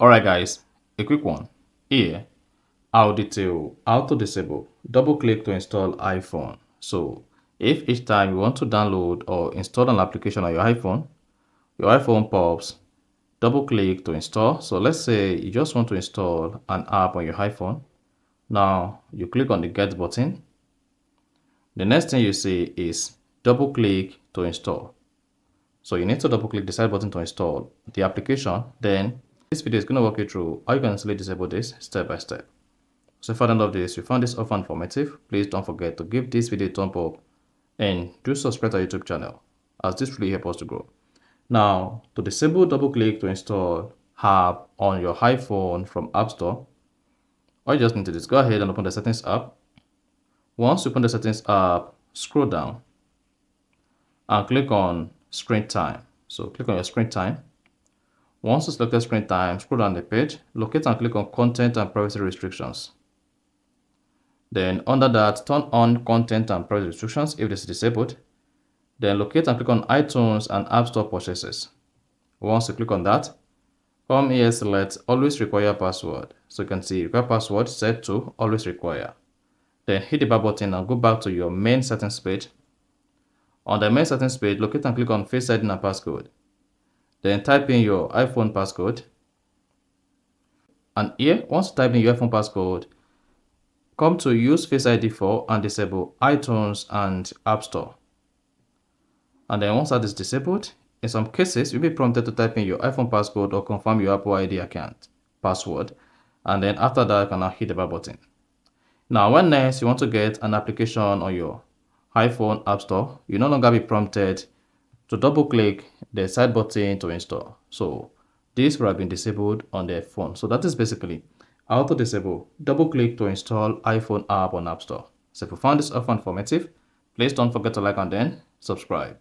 Alright guys, a quick one. Here, I'll detail how to disable double click to install iPhone. So if each time you want to download or install an application on your iPhone pops, double click to install. So let's say you just want to install an app on your iPhone. Now you click on the get button. The next thing you see is double click to install. So you need to double click the side button to install the application. Then this video is going to walk you through how you can easily disable this step by step. So if at the end of this you found this offer informative, please don't forget to give this video a thumb up and do subscribe to our YouTube channel, as this really helps us to grow. Now, to disable double click to install app on your iPhone from App Store, all you just need to do is go ahead and open the settings app. Once you open the settings app, scroll down and click on screen time. So click on your screen time. Once you select screen time, scroll down the page, locate and click on content and privacy restrictions. Then under that, turn on content and privacy restrictions if this is disabled. Then locate and click on iTunes and App Store purchases. Once you click on that, come here, select always require password. So you can see require password set to always require. Then hit the back button and go back to your main settings page. On the main settings page, locate and click on Face ID and passcode. Then type in your iPhone passcode. And here, once you type in your iPhone passcode, come to use Face ID for and disable iTunes and App Store. And then once that is disabled, in some cases, you'll be prompted to type in your iPhone passcode or confirm your Apple ID account password. And then after that, you can now hit the back button. Now, when next you want to get an application on your iPhone App Store, you no longer be prompted to double click the side button to install. So this will have been disabled on their phone. So that is basically how to disable double click to install iPhone app on App Store. So if you found this offer informative, please don't forget to like and then subscribe.